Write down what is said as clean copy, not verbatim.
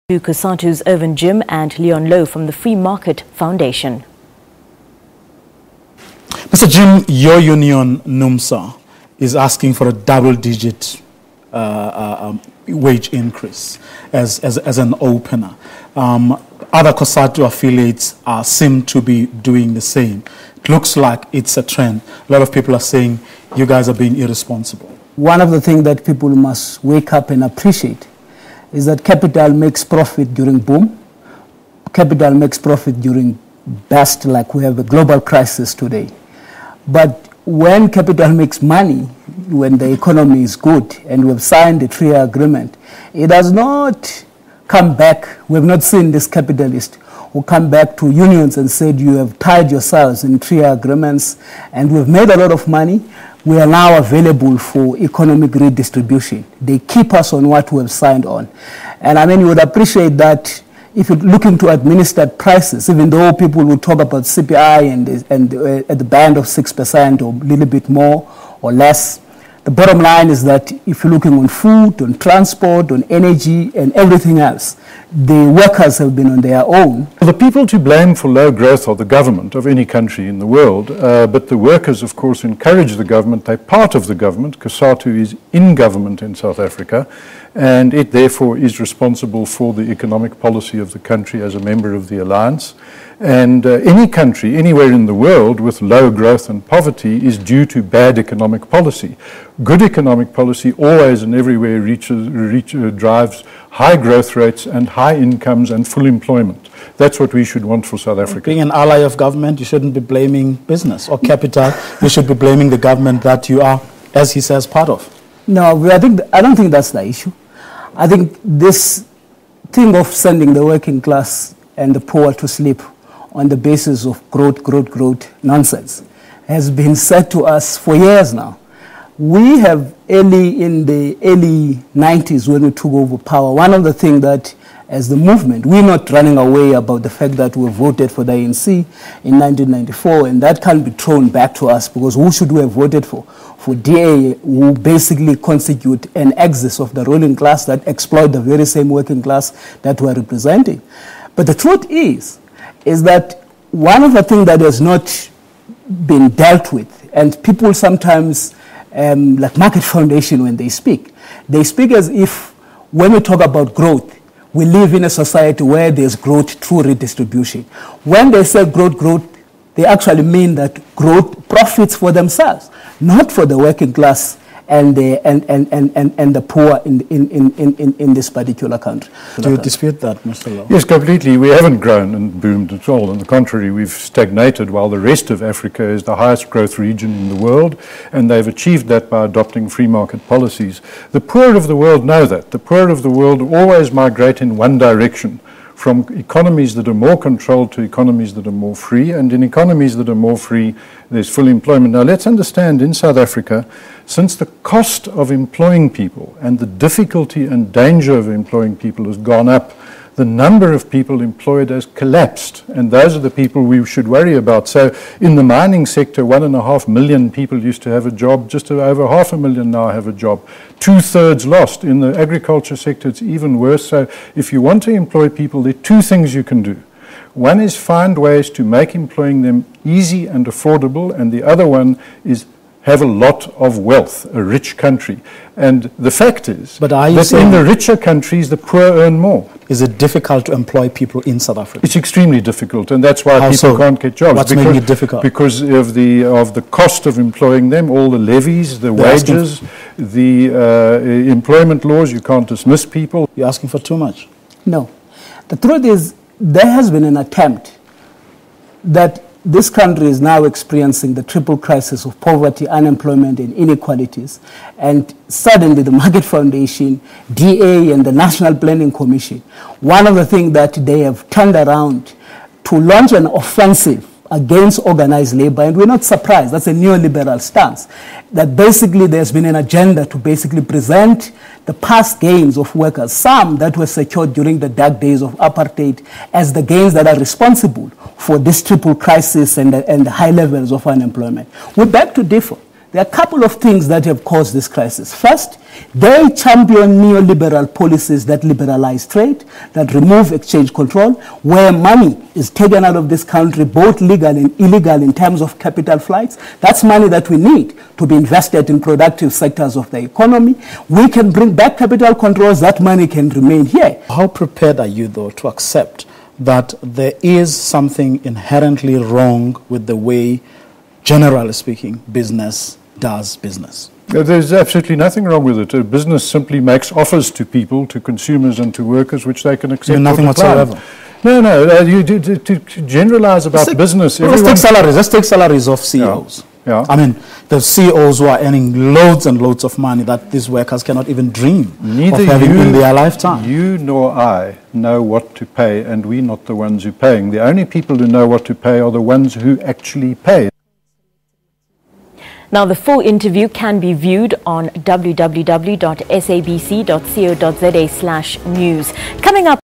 To COSATU'S Irvin and Louw from the Free Market Foundation. Mr. Jim, your union, NUMSA, is asking for a double-digit wage increase as an opener. Other COSATU affiliates seem to be doing the same. It looks like it's a trend. A lot of people are saying you guys are being irresponsible. One of the things that people must wake up and appreciate is that capital makes profit during boom. Capital makes profit during bust, like we have a global crisis today. But when capital makes money, when the economy is good, and we've signed a 3-year agreement, it does not come back. We've not seen this capitalist who come back to unions and said, you have tied yourselves in 3-year agreements, and we've made a lot of money. We are now available for economic redistribution. They keep us on what we have signed on. And I mean, you would appreciate that if you're looking to administer prices, even though people will talk about CPI and at the band of 6% or a little bit more or less, the bottom line is that if you're looking on food, on transport, on energy, and everything else, the workers have been on their own. The people to blame for low growth are the government of any country in the world, but the workers, of course, encourage the government. They're part of the government. COSATU is in government in South Africa, and it therefore is responsible for the economic policy of the country as a member of the alliance. And any country, anywhere in the world with low growth and poverty is due to bad economic policy. Good economic policy always and everywhere drives high growth rates and high incomes and full employment. That's what we should want for South Africa. Being an ally of government, you shouldn't be blaming business or capital. You should be blaming the government that you are, as he says, part of. No, I don't think that's the issue. I think this thing of sending the working class and the poor to sleep on the basis of growth nonsense has been said to us for years now. We have in the early 90s when we took over power, one of the things that as the movement, we're not running away about the fact that we voted for the ANC in 1994, and that can't be thrown back to us because who should we have voted for? For DA, who basically constitute an axis of the ruling class that exploit the very same working class that we're representing. But the truth is that one of the things that has not been dealt with, and people sometimes, like Market Foundation, when they speak as if when we talk about growth, we live in a society where there's growth through redistribution. When they say growth, they actually mean that growth profits for themselves, not for the working class and the poor in this particular country. Do you dispute that, Mr. Louw? Yes, completely. We haven't grown and boomed at all. On the contrary, we've stagnated while the rest of Africa is the highest growth region in the world, and they've achieved that by adopting free market policies. The poor of the world know that. The poor of the world always migrate in one direction, from economies that are more controlled to economies that are more free, and in economies that are more free, there's full employment. Now, let's understand, in South Africa, since the cost of employing people and the difficulty and danger of employing people has gone up, the number of people employed has collapsed, and those are the people we should worry about. So in the mining sector, 1.5 million people used to have a job, just over 500,000 now have a job. 2/3 lost. In the agriculture sector, it's even worse. So if you want to employ people, there are 2 things you can do. One is find ways to make employing them easy and affordable, and the other one is have a lot of wealth, a rich country. And the fact is that in the richer countries, the poor earn more. Is it difficult to employ people in South Africa? It's extremely difficult, and that's why people can't get jobs. What's making it difficult? Because of the cost of employing them, all the levies, the wages, the employment laws. You can't dismiss people. You're asking for too much. No. The truth is, there has been an attempt that this country is now experiencing the triple crisis of poverty, unemployment, and inequalities. And suddenly the Market Foundation, DA, and the National Planning Commission, one of the things that they have turned around to launch an offensive against organized labor, and we're not surprised, that's a neoliberal stance, that basically there's been an agenda to basically present the past gains of workers, some that were secured during the dark days of apartheid, as the gains that are responsible for this triple crisis and the high levels of unemployment. We beg to differ. There are a couple of things that have caused this crisis. First, they champion neoliberal policies that liberalize trade, that remove exchange control, where money is taken out of this country, both legal and illegal in terms of capital flights. That's money that we need to be invested in productive sectors of the economy. We can bring back capital controls, that money can remain here. How prepared are you, though, to accept that there is something inherently wrong with the way, generally speaking, business does business? There's absolutely nothing wrong with it. A business simply makes offers to people, to consumers and to workers, which they can accept. Nothing whatsoever. No. To generalize about business. Let's take salaries. Let's take salaries of CEOs. Yeah. I mean, the CEOs who are earning loads and loads of money that these workers cannot even dream of having in their lifetime. You nor I know what to pay, and we're not the ones who are paying. The only people who know what to pay are the ones who actually pay. Now, the full interview can be viewed on www.sabc.co.za/news. Coming up.